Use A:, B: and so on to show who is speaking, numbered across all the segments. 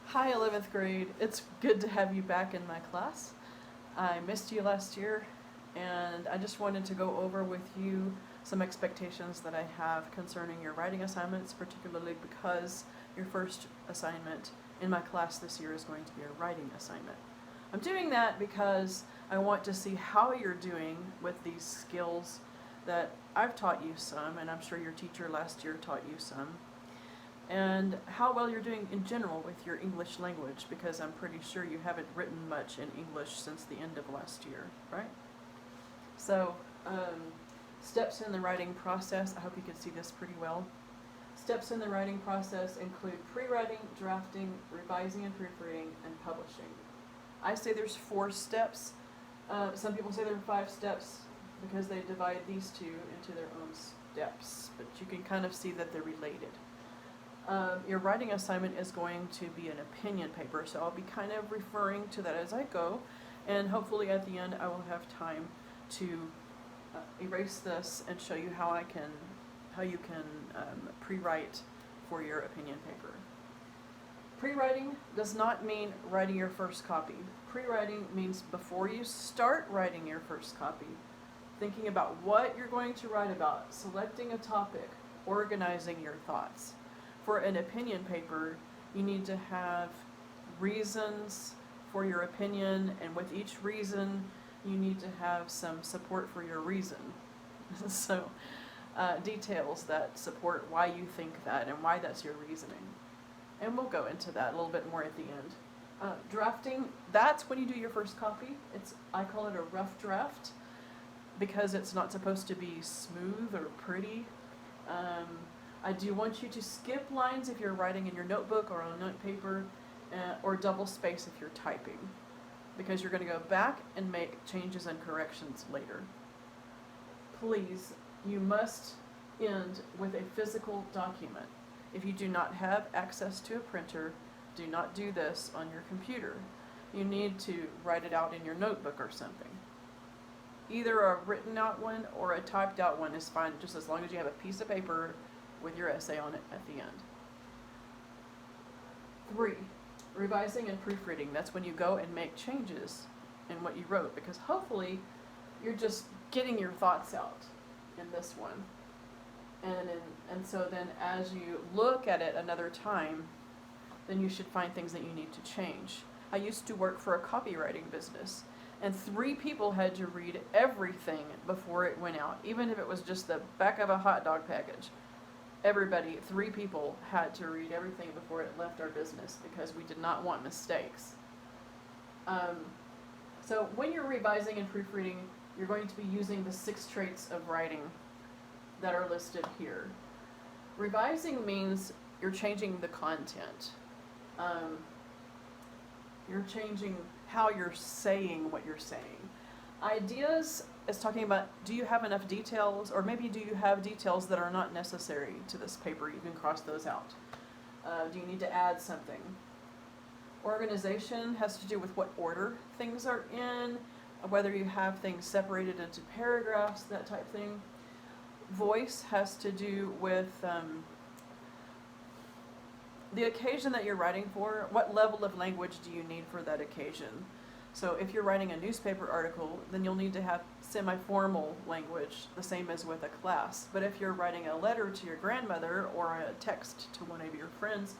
A: Hi, 11th grade. It's good to have you back in my class. I missed you last year, and I just wanted to go over with you some expectations that I have concerning your writing assignments, particularly because your first assignment in my class this year is going to be a writing assignment. I'm doing that because I want to see how you're doing with these skills that I've taught you some, and I'm sure your teacher last year taught you some, and how well you're doing in general with your English language, because I'm pretty sure you haven't written much in English since the end of last year, right? So, steps in the writing process, I hope you can see this pretty well. Steps in the writing process include pre-writing, drafting, revising and proofreading, and publishing. I say there's 4 steps. Some people say there are 5 steps because they divide these two into their own steps, but you can kind of see that they're related. Your writing assignment is going to be an opinion paper, so I'll be kind of referring to that as I go, and hopefully at the end I will have time to erase this and show you how you can pre-write for your opinion paper. Pre-writing does not mean writing your first copy. Pre-writing means before you start writing your first copy, thinking about what you're going to write about, selecting a topic, organizing your thoughts. For an opinion paper, you need to have reasons for your opinion, and with each reason, you need to have some support for your reason. So, details that support why you think that and why that's your reasoning. And we'll go into that a little bit more at the end. Drafting, that's when you do your first copy. I call it a rough draft because it's not supposed to be smooth or pretty. I do want you to skip lines if you're writing in your notebook or on note paper, or double space if you're typing, because you're going to go back and make changes and corrections later. Please, you must end with a physical document. If you do not have access to a printer, do not do this on your computer. You need to write it out in your notebook or something. Either a written out one or a typed out one is fine, just as long as you have a piece of paper with your essay on it at the end. 3, revising and proofreading. That's when you go and make changes in what you wrote, because hopefully you're just getting your thoughts out in this one. And so then as you look at it another time, then you should find things that you need to change. I used to work for a copywriting business, and 3 people had to read everything before it went out, even if it was just the back of a hot dog package. Everybody, 3 people had to read everything before it left our business because we did not want mistakes. So when you're revising and proofreading, you're going to be using the 6 traits of writing that are listed here. Revising means you're changing the content. You're changing how you're saying what you're saying. Ideas is talking about, do you have enough details, or maybe do you have details that are not necessary to this paper? You can cross those out. Do you need to add something? Organization has to do with what order things are in, whether you have things separated into paragraphs, that type thing. Voice has to do with the occasion that you're writing for. What level of language do you need for that occasion? So if you're writing a newspaper article, then you'll need to have semi-formal language, the same as with a class. But if you're writing a letter to your grandmother or a text to one of your friends,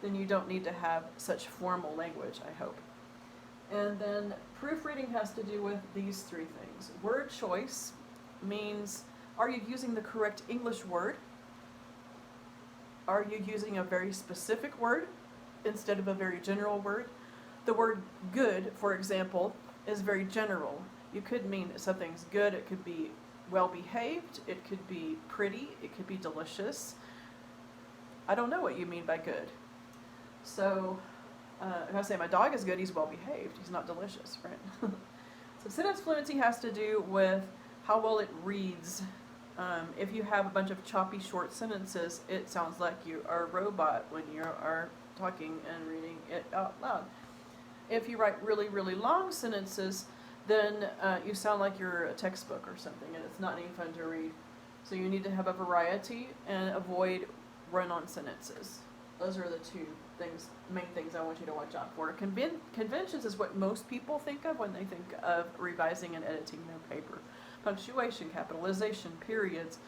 A: then you don't need to have such formal language, I hope. And then proofreading has to do with these 3 things. Word choice means, are you using the correct English word? Are you using a very specific word instead of a very general word? The word good, for example, is very general. You could mean that something's good. It could be well behaved. It could be pretty. It could be delicious. I don't know what you mean by good. So if I say my dog is good, he's well behaved. He's not delicious, right? So sentence fluency has to do with how well it reads. If you have a bunch of choppy short sentences, it sounds like you are a robot when you are talking and reading it out loud. If you write really, really long sentences, then you sound like you're a textbook or something, and it's not any fun to read. So you need to have a variety and avoid run-on sentences. Those are the 2 main things I want you to watch out for. Conventions is what most people think of when they think of revising and editing their paper. Punctuation, capitalization, periods,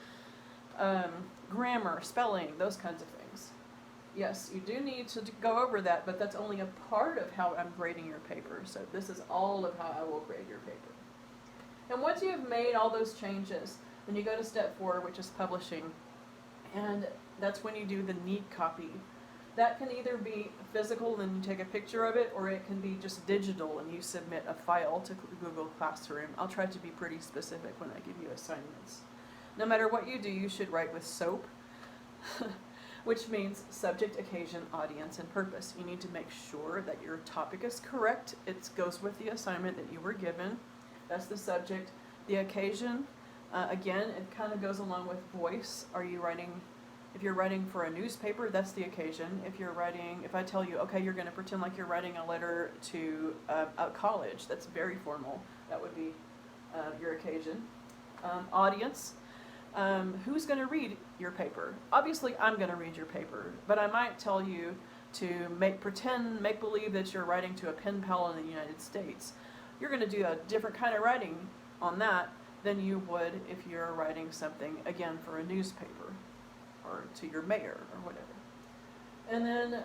A: grammar, spelling, those kinds of things. Yes, you do need to go over that, but that's only a part of how I'm grading your paper. So this is all of how I will grade your paper. And once you have made all those changes, then you go to step 4, which is publishing. And that's when you do the neat copy. That can either be physical and you take a picture of it, or it can be just digital and you submit a file to Google Classroom. I'll try to be pretty specific when I give you assignments. No matter what you do, you should write with SOAP, which means subject, occasion, audience, and purpose. You need to make sure that your topic is correct. It goes with the assignment that you were given. That's the subject. The occasion, again, it kind of goes along with voice. Are you writing, if you're writing for a newspaper, that's the occasion. If I tell you, okay, you're going to pretend like you're writing a letter to a college, that's very formal. That would be your occasion. Audience, who's going to read your paper? Obviously, I'm going to read your paper, but I might tell you to make believe that you're writing to a pen pal in the United States. You're going to do a different kind of writing on that than you would if you're writing something, again, for a newspaper or to your mayor or whatever. And then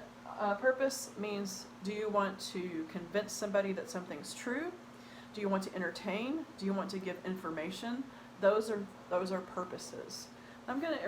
A: purpose means, do you want to convince somebody that something's true? Do you want to entertain? Do you want to give information? Those are purposes. I'm going to